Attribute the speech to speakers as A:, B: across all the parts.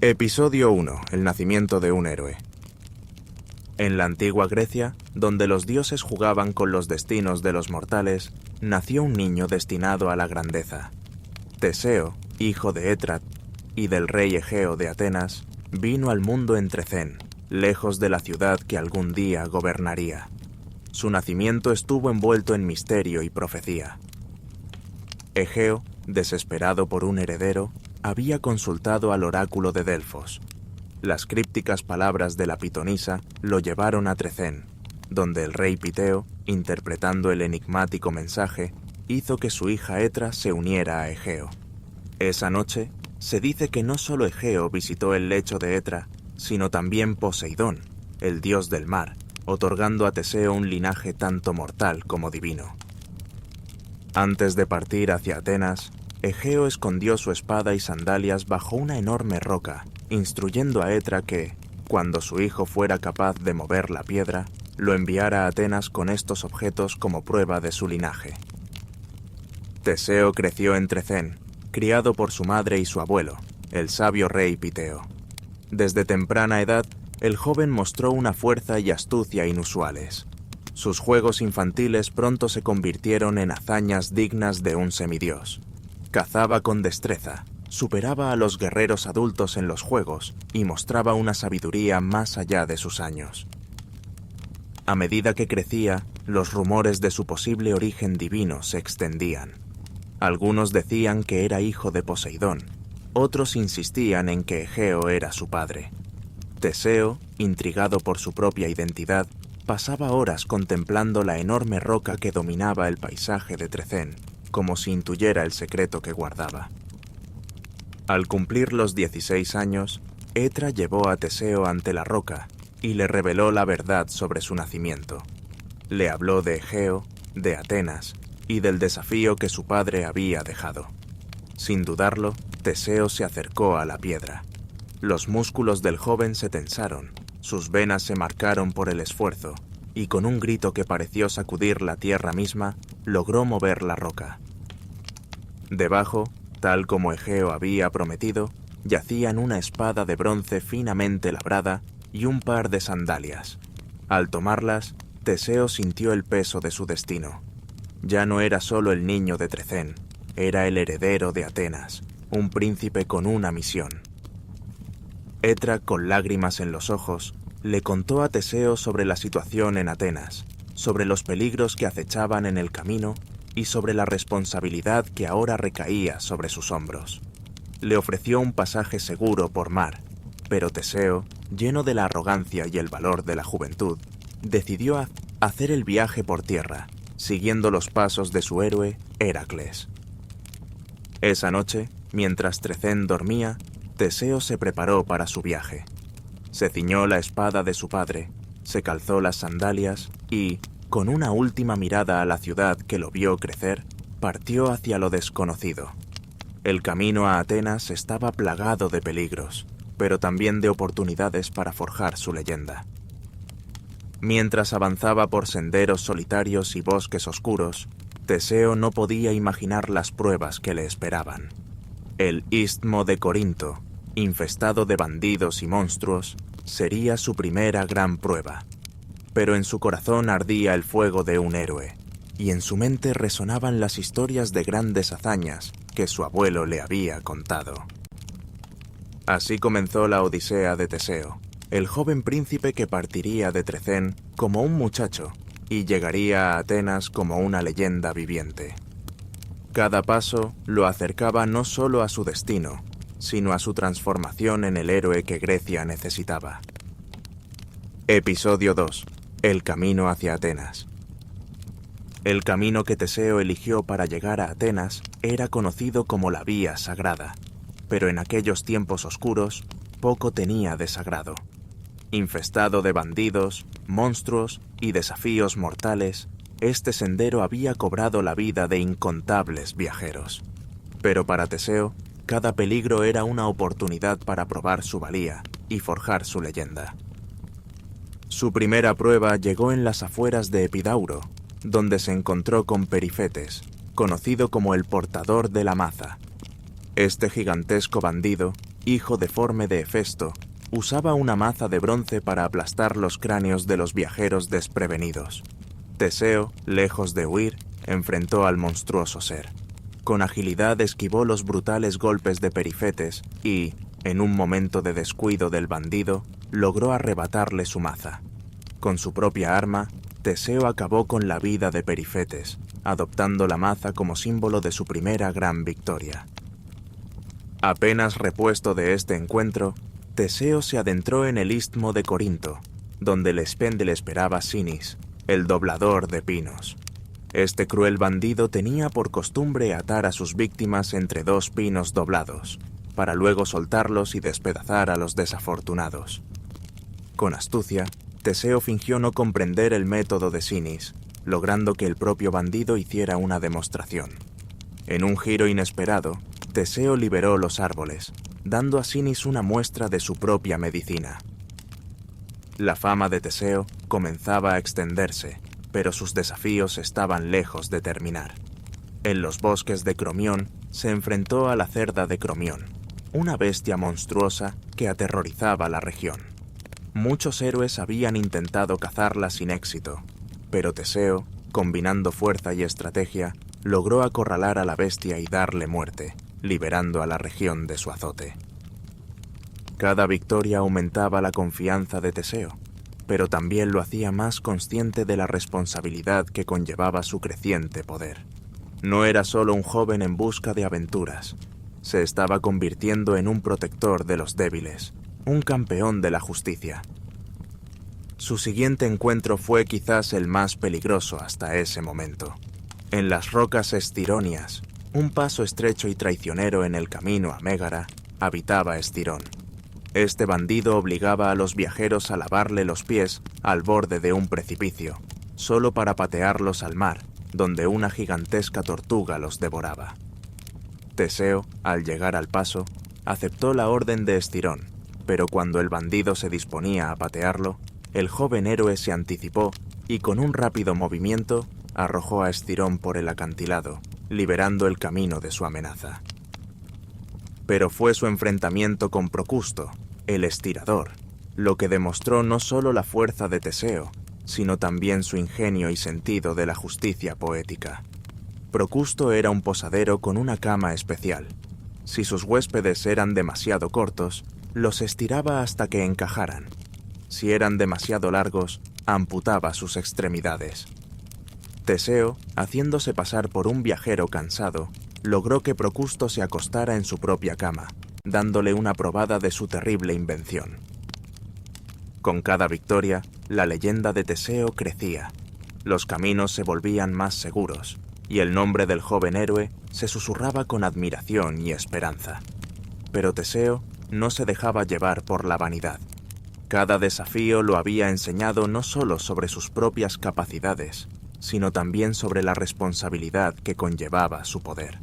A: Episodio 1. El nacimiento de un héroe. En la antigua Grecia, donde los dioses jugaban con los destinos de los mortales, nació un niño destinado a la grandeza. Teseo, hijo de Étra y del rey Egeo de Atenas, vino al mundo en Trecén, lejos de la ciudad que algún día gobernaría. Su nacimiento estuvo envuelto en misterio y profecía. Egeo, desesperado por un heredero, había consultado al oráculo de Delfos. Las crípticas palabras de la pitonisa lo llevaron a Trecén, donde el rey Piteo, interpretando el enigmático mensaje, hizo que su hija Étra se uniera a Egeo. Esa noche, se dice que no solo Egeo visitó el lecho de Étra, sino también Poseidón, el dios del mar, otorgando a Teseo un linaje tanto mortal como divino. Antes de partir hacia Atenas, Egeo escondió su espada y sandalias bajo una enorme roca, instruyendo a Étra que, cuando su hijo fuera capaz de mover la piedra, lo enviara a Atenas con estos objetos como prueba de su linaje. Teseo creció en Trecén, criado por su madre y su abuelo, el sabio rey Piteo. Desde temprana edad, el joven mostró una fuerza y astucia inusuales. Sus juegos infantiles pronto se convirtieron en hazañas dignas de un semidios. Cazaba con destreza, superaba a los guerreros adultos en los juegos y mostraba una sabiduría más allá de sus años. A medida que crecía, los rumores de su posible origen divino se extendían. Algunos decían que era hijo de Poseidón, otros insistían en que Egeo era su padre. Teseo, intrigado por su propia identidad, pasaba horas contemplando la enorme roca que dominaba el paisaje de Trecén, como si intuyera el secreto que guardaba. Al cumplir los 16 años, Étra llevó a Teseo ante la roca y le reveló la verdad sobre su nacimiento. Le habló de Egeo, de Atenas y del desafío que su padre había dejado. Sin dudarlo, Teseo se acercó a la piedra. Los músculos del joven se tensaron, sus venas se marcaron por el esfuerzo, y con un grito que pareció sacudir la tierra misma, logró mover la roca. Debajo, tal como Egeo había prometido, yacían una espada de bronce finamente labrada y un par de sandalias. Al tomarlas, Teseo sintió el peso de su destino. Ya no era solo el niño de Trecén, era el heredero de Atenas, un príncipe con una misión. Étra, con lágrimas en los ojos, le contó a Teseo sobre la situación en Atenas, sobre los peligros que acechaban en el camino y sobre la responsabilidad que ahora recaía sobre sus hombros. Le ofreció un pasaje seguro por mar, pero Teseo, lleno de la arrogancia y el valor de la juventud, decidió hacer el viaje por tierra, siguiendo los pasos de su héroe, Heracles. Esa noche, mientras Trecén dormía, Teseo se preparó para su viaje. Se ciñó la espada de su padre, se calzó las sandalias y, con una última mirada a la ciudad que lo vio crecer, partió hacia lo desconocido. El camino a Atenas estaba plagado de peligros, pero también de oportunidades para forjar su leyenda. Mientras avanzaba por senderos solitarios y bosques oscuros, Teseo no podía imaginar las pruebas que le esperaban. El istmo de Corinto, infestado de bandidos y monstruos, sería su primera gran prueba. Pero en su corazón ardía el fuego de un héroe, y en su mente resonaban las historias de grandes hazañas que su abuelo le había contado. Así comenzó la odisea de Teseo, el joven príncipe que partiría de Trecén como un muchacho y llegaría a Atenas como una leyenda viviente. Cada paso lo acercaba no solo a su destino, sino a su transformación en el héroe que Grecia necesitaba. Episodio 2. El camino hacia Atenas. El camino que Teseo eligió para llegar a Atenas era conocido como la Vía Sagrada, pero en aquellos tiempos oscuros poco tenía de sagrado. Infestado de bandidos, monstruos y desafíos mortales, este sendero había cobrado la vida de incontables viajeros. Pero para Teseo, cada peligro era una oportunidad para probar su valía y forjar su leyenda. Su primera prueba llegó en las afueras de Epidauro, donde se encontró con Perifetes, conocido como el portador de la maza. Este gigantesco bandido, hijo deforme de Hefesto, usaba una maza de bronce para aplastar los cráneos de los viajeros desprevenidos. Teseo, lejos de huir, enfrentó al monstruoso ser. Con agilidad esquivó los brutales golpes de Perifetes y, en un momento de descuido del bandido, logró arrebatarle su maza. Con su propia arma, Teseo acabó con la vida de Perifetes, adoptando la maza como símbolo de su primera gran victoria. Apenas repuesto de este encuentro, Teseo se adentró en el istmo de Corinto, donde le esperaba Sinis, el doblador de pinos. Este cruel bandido tenía por costumbre atar a sus víctimas entre dos pinos doblados, para luego soltarlos y despedazar a los desafortunados. Con astucia, Teseo fingió no comprender el método de Sinis, logrando que el propio bandido hiciera una demostración. En un giro inesperado, Teseo liberó los árboles, dando a Sinis una muestra de su propia medicina. La fama de Teseo comenzaba a extenderse, pero sus desafíos estaban lejos de terminar. En los bosques de Cromión se enfrentó a la cerda de Cromión, una bestia monstruosa que aterrorizaba la región. Muchos héroes habían intentado cazarla sin éxito, pero Teseo, combinando fuerza y estrategia, logró acorralar a la bestia y darle muerte, liberando a la región de su azote. Cada victoria aumentaba la confianza de Teseo, pero también lo hacía más consciente de la responsabilidad que conllevaba su creciente poder. No era solo un joven en busca de aventuras, se estaba convirtiendo en un protector de los débiles, un campeón de la justicia. Su siguiente encuentro fue quizás el más peligroso hasta ese momento. En las rocas Estironias, un paso estrecho y traicionero en el camino a Mégara, habitaba Estirón. Este bandido obligaba a los viajeros a lavarle los pies al borde de un precipicio, solo para patearlos al mar, donde una gigantesca tortuga los devoraba. Teseo, al llegar al paso, aceptó la orden de Estirón, pero cuando el bandido se disponía a patearlo, el joven héroe se anticipó y con un rápido movimiento arrojó a Estirón por el acantilado, liberando el camino de su amenaza. Pero fue su enfrentamiento con Procusto, el estirador, lo que demostró no solo la fuerza de Teseo, sino también su ingenio y sentido de la justicia poética. Procusto era un posadero con una cama especial. Si sus huéspedes eran demasiado cortos, los estiraba hasta que encajaran. Si eran demasiado largos, amputaba sus extremidades. Teseo, haciéndose pasar por un viajero cansado, logró que Procusto se acostara en su propia cama, dándole una probada de su terrible invención. Con cada victoria, la leyenda de Teseo crecía. Los caminos se volvían más seguros, y el nombre del joven héroe se susurraba con admiración y esperanza. Pero Teseo no se dejaba llevar por la vanidad. Cada desafío lo había enseñado no solo sobre sus propias capacidades, sino también sobre la responsabilidad que conllevaba su poder.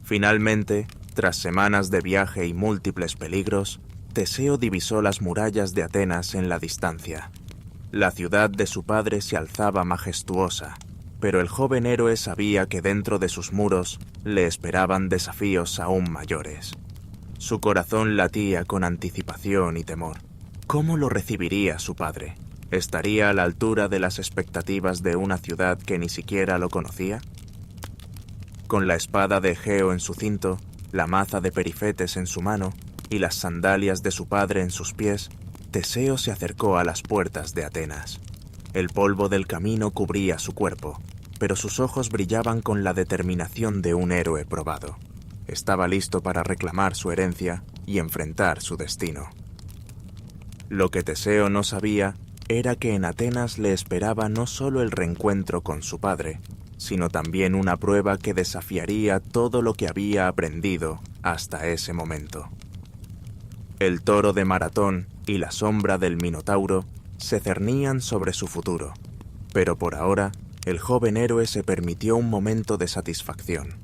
A: Finalmente, tras semanas de viaje y múltiples peligros, Teseo divisó las murallas de Atenas en la distancia. La ciudad de su padre se alzaba majestuosa, pero el joven héroe sabía que dentro de sus muros le esperaban desafíos aún mayores. Su corazón latía con anticipación y temor. ¿Cómo lo recibiría su padre? ¿Estaría a la altura de las expectativas de una ciudad que ni siquiera lo conocía? Con la espada de Egeo en su cinto, la maza de Perifetes en su mano y las sandalias de su padre en sus pies, Teseo se acercó a las puertas de Atenas. El polvo del camino cubría su cuerpo, pero sus ojos brillaban con la determinación de un héroe probado. Estaba listo para reclamar su herencia y enfrentar su destino. Lo que Teseo no sabía era que en Atenas le esperaba no solo el reencuentro con su padre, sino también una prueba que desafiaría todo lo que había aprendido hasta ese momento. El toro de Maratón y la sombra del Minotauro se cernían sobre su futuro, pero por ahora el joven héroe se permitió un momento de satisfacción.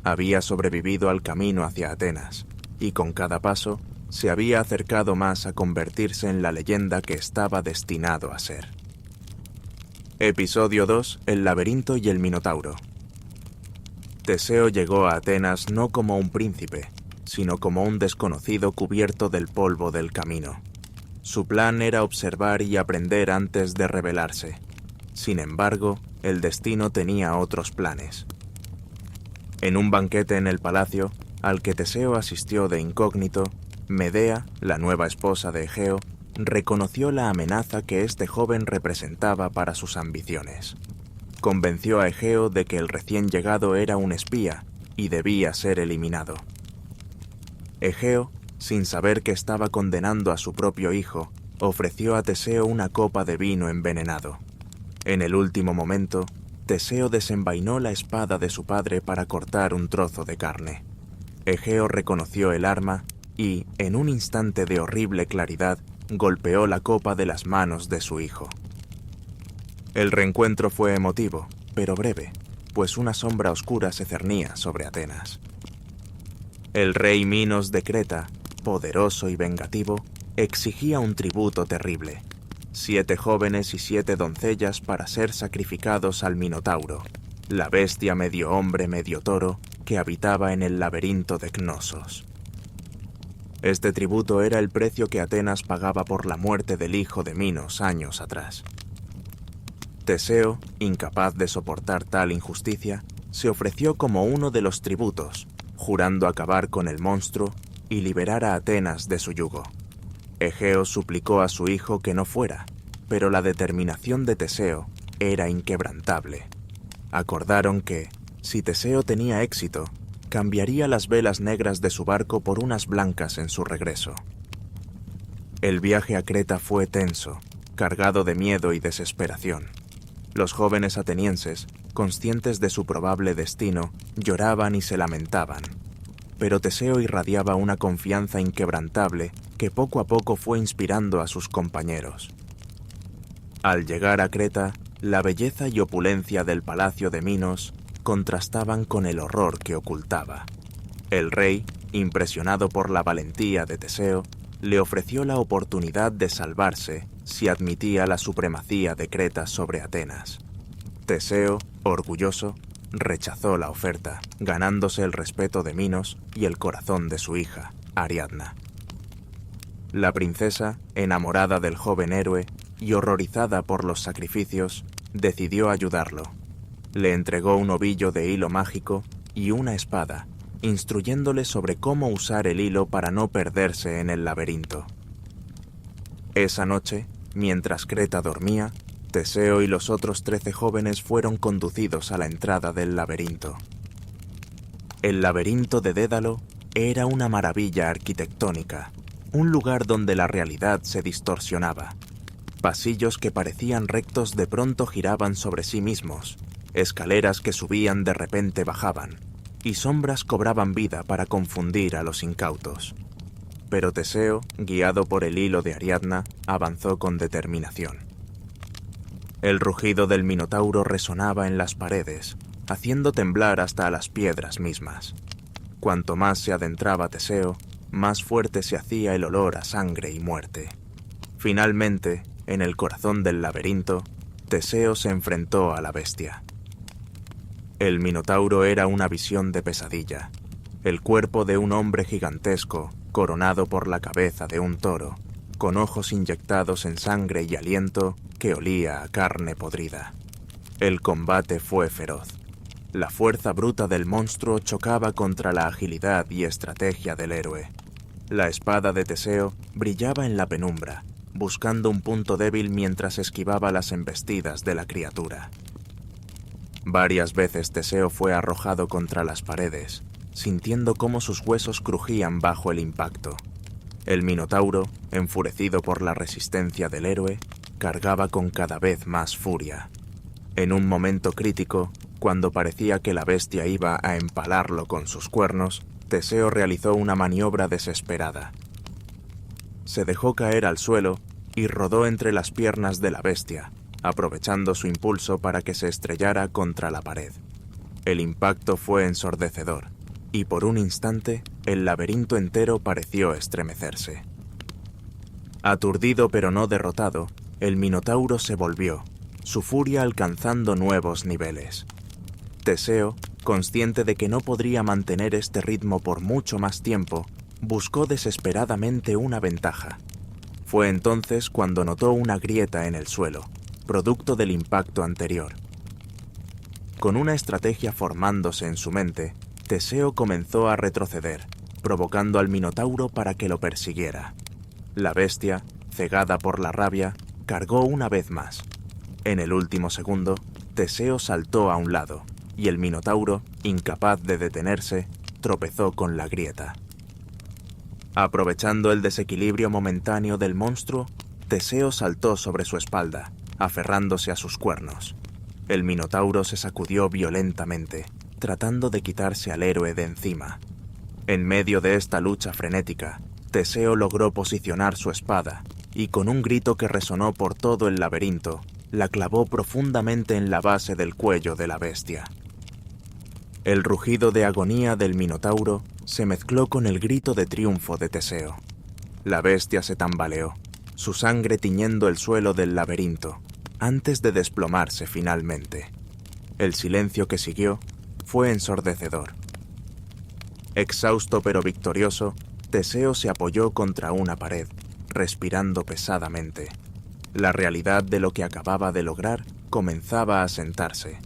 A: Había sobrevivido al camino hacia Atenas, y con cada paso se había acercado más a convertirse en la leyenda que estaba destinado a ser. Episodio 2: El laberinto y el Minotauro. Teseo llegó a Atenas no como un príncipe, sino como un desconocido cubierto del polvo del camino. Su plan era observar y aprender antes de rebelarse. Sin embargo, el destino tenía otros planes. En un banquete en el palacio, al que Teseo asistió de incógnito, Medea, la nueva esposa de Egeo, reconoció la amenaza que este joven representaba para sus ambiciones. Convenció a Egeo de que el recién llegado era un espía y debía ser eliminado. Egeo, sin saber que estaba condenando a su propio hijo, ofreció a Teseo una copa de vino envenenado. En el último momento, Teseo desenvainó la espada de su padre para cortar un trozo de carne. Egeo reconoció el arma y, en un instante de horrible claridad, golpeó la copa de las manos de su hijo. El reencuentro fue emotivo, pero breve, pues una sombra oscura se cernía sobre Atenas. El rey Minos de Creta, poderoso y vengativo, exigía un tributo terrible: 7 jóvenes y 7 doncellas para ser sacrificados al Minotauro, la bestia medio hombre medio toro que habitaba en el laberinto de Cnosos. Este tributo era el precio que Atenas pagaba por la muerte del hijo de Minos años atrás. Teseo, incapaz de soportar tal injusticia, se ofreció como uno de los tributos, jurando acabar con el monstruo y liberar a Atenas de su yugo. Egeo suplicó a su hijo que no fuera, pero la determinación de Teseo era inquebrantable. Acordaron que, si Teseo tenía éxito, cambiaría las velas negras de su barco por unas blancas en su regreso. El viaje a Creta fue tenso, cargado de miedo y desesperación. Los jóvenes atenienses, conscientes de su probable destino, lloraban y se lamentaban. Pero Teseo irradiaba una confianza inquebrantable que poco a poco fue inspirando a sus compañeros. Al llegar a Creta, la belleza y opulencia del palacio de Minos contrastaban con el horror que ocultaba. El rey, impresionado por la valentía de Teseo, le ofreció la oportunidad de salvarse si admitía la supremacía de Creta sobre Atenas. Teseo, orgulloso, rechazó la oferta, ganándose el respeto de Minos y el corazón de su hija, Ariadna. La princesa, enamorada del joven héroe y horrorizada por los sacrificios, decidió ayudarlo. Le entregó un ovillo de hilo mágico y una espada, instruyéndole sobre cómo usar el hilo para no perderse en el laberinto. Esa noche, mientras Creta dormía, Teseo y los otros 13 jóvenes fueron conducidos a la entrada del laberinto. El laberinto de Dédalo era una maravilla arquitectónica, un lugar donde la realidad se distorsionaba. Pasillos que parecían rectos de pronto giraban sobre sí mismos, escaleras que subían de repente bajaban, y sombras cobraban vida para confundir a los incautos. Pero Teseo, guiado por el hilo de Ariadna, avanzó con determinación. El rugido del Minotauro resonaba en las paredes, haciendo temblar hasta las piedras mismas. Cuanto más se adentraba Teseo, más fuerte se hacía el olor a sangre y muerte. Finalmente, en el corazón del laberinto, Teseo se enfrentó a la bestia. El Minotauro era una visión de pesadilla, el cuerpo de un hombre gigantesco, coronado por la cabeza de un toro, con ojos inyectados en sangre y aliento que olía a carne podrida. El combate fue feroz. La fuerza bruta del monstruo chocaba contra la agilidad y estrategia del héroe. La espada de Teseo brillaba en la penumbra, buscando un punto débil mientras esquivaba las embestidas de la criatura. Varias veces Teseo fue arrojado contra las paredes, sintiendo cómo sus huesos crujían bajo el impacto. El Minotauro, enfurecido por la resistencia del héroe, cargaba con cada vez más furia. En un momento crítico, cuando parecía que la bestia iba a empalarlo con sus cuernos, Teseo realizó una maniobra desesperada. Se dejó caer al suelo y rodó entre las piernas de la bestia, aprovechando su impulso para que se estrellara contra la pared. El impacto fue ensordecedor, y por un instante el laberinto entero pareció estremecerse. Aturdido pero no derrotado, el Minotauro se volvió, su furia alcanzando nuevos niveles. Teseo, Consciente de que no podría mantener este ritmo por mucho más tiempo, buscó desesperadamente una ventaja. Fue entonces cuando notó una grieta en el suelo, producto del impacto anterior. Con una estrategia formándose en su mente, Teseo comenzó a retroceder, provocando al Minotauro para que lo persiguiera. La bestia, cegada por la rabia, cargó una vez más. En el último segundo, Teseo saltó a un lado, y el Minotauro, incapaz de detenerse, tropezó con la grieta. Aprovechando el desequilibrio momentáneo del monstruo, Teseo saltó sobre su espalda, aferrándose a sus cuernos. El Minotauro se sacudió violentamente, tratando de quitarse al héroe de encima. En medio de esta lucha frenética, Teseo logró posicionar su espada, y con un grito que resonó por todo el laberinto, la clavó profundamente en la base del cuello de la bestia. El rugido de agonía del Minotauro se mezcló con el grito de triunfo de Teseo. La bestia se tambaleó, su sangre tiñendo el suelo del laberinto, antes de desplomarse finalmente. El silencio que siguió fue ensordecedor. Exhausto pero victorioso, Teseo se apoyó contra una pared, respirando pesadamente. La realidad de lo que acababa de lograr comenzaba a sentarse.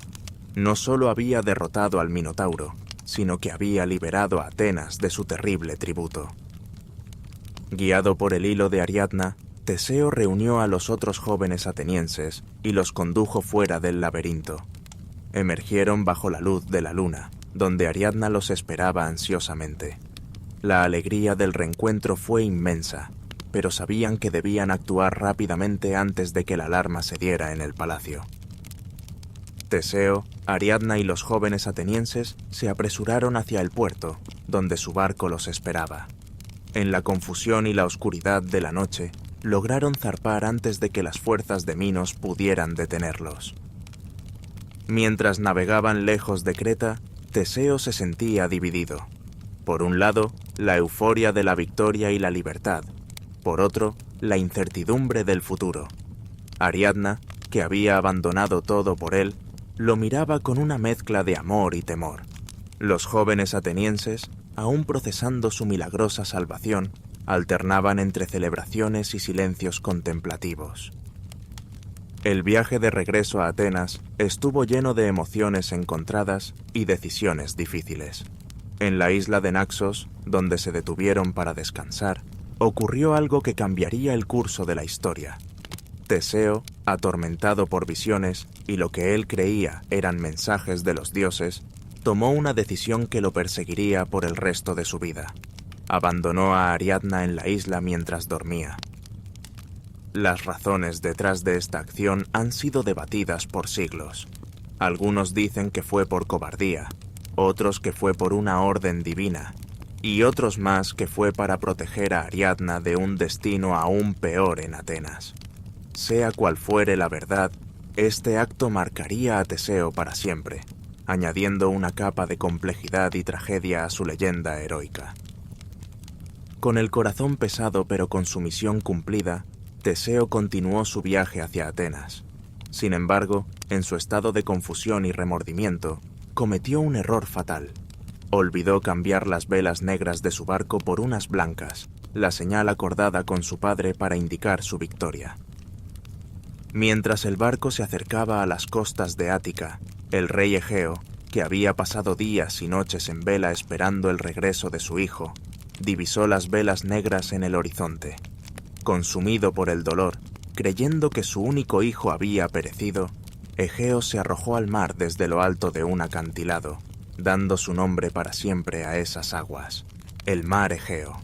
A: No solo había derrotado al Minotauro, sino que había liberado a Atenas de su terrible tributo. Guiado por el hilo de Ariadna, Teseo reunió a los otros jóvenes atenienses y los condujo fuera del laberinto. Emergieron bajo la luz de la luna, donde Ariadna los esperaba ansiosamente. La alegría del reencuentro fue inmensa, pero sabían que debían actuar rápidamente antes de que la alarma se diera en el palacio. Teseo, Ariadna y los jóvenes atenienses se apresuraron hacia el puerto, donde su barco los esperaba. En la confusión y la oscuridad de la noche, lograron zarpar antes de que las fuerzas de Minos pudieran detenerlos. Mientras navegaban lejos de Creta, Teseo se sentía dividido. Por un lado, la euforia de la victoria y la libertad. Por otro, la incertidumbre del futuro. Ariadna, que había abandonado todo por él, lo miraba con una mezcla de amor y temor. Los jóvenes atenienses, aún procesando su milagrosa salvación, alternaban entre celebraciones y silencios contemplativos. El viaje de regreso a Atenas estuvo lleno de emociones encontradas y decisiones difíciles. En la isla de Naxos, donde se detuvieron para descansar, ocurrió algo que cambiaría el curso de la historia. Teseo, atormentado por visiones y lo que él creía eran mensajes de los dioses, tomó una decisión que lo perseguiría por el resto de su vida. Abandonó a Ariadna en la isla mientras dormía. Las razones detrás de esta acción han sido debatidas por siglos. Algunos dicen que fue por cobardía, otros que fue por una orden divina, y otros más que fue para proteger a Ariadna de un destino aún peor en Atenas. Sea cual fuere la verdad, este acto marcaría a Teseo para siempre, añadiendo una capa de complejidad y tragedia a su leyenda heroica. Con el corazón pesado pero con su misión cumplida, Teseo continuó su viaje hacia Atenas. Sin embargo, en su estado de confusión y remordimiento, cometió un error fatal. Olvidó cambiar las velas negras de su barco por unas blancas, la señal acordada con su padre para indicar su victoria. Mientras el barco se acercaba a las costas de Ática, el rey Egeo, que había pasado días y noches en vela esperando el regreso de su hijo, divisó las velas negras en el horizonte. Consumido por el dolor, creyendo que su único hijo había perecido, Egeo se arrojó al mar desde lo alto de un acantilado, dando su nombre para siempre a esas aguas, el mar Egeo.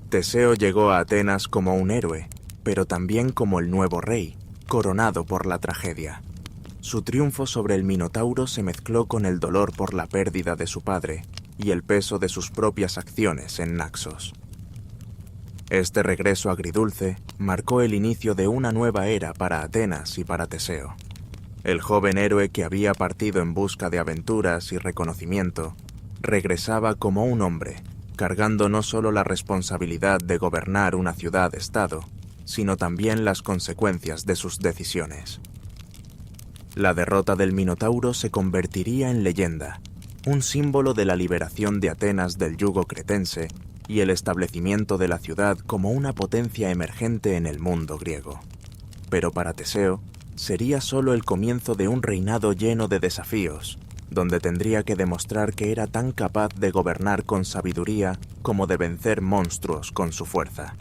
A: Teseo llegó a Atenas como un héroe, pero también como el nuevo rey, coronado por la tragedia. Su triunfo sobre el Minotauro se mezcló con el dolor por la pérdida de su padre y el peso de sus propias acciones en Naxos. Este regreso agridulce marcó el inicio de una nueva era para Atenas y para Teseo. El joven héroe que había partido en busca de aventuras y reconocimiento, regresaba como un hombre, cargando no solo la responsabilidad de gobernar una ciudad-estado, sino también las consecuencias de sus decisiones. La derrota del Minotauro se convertiría en leyenda, un símbolo de la liberación de Atenas del yugo cretense y el establecimiento de la ciudad como una potencia emergente en el mundo griego. Pero para Teseo, sería solo el comienzo de un reinado lleno de desafíos, donde tendría que demostrar que era tan capaz de gobernar con sabiduría como de vencer monstruos con su fuerza.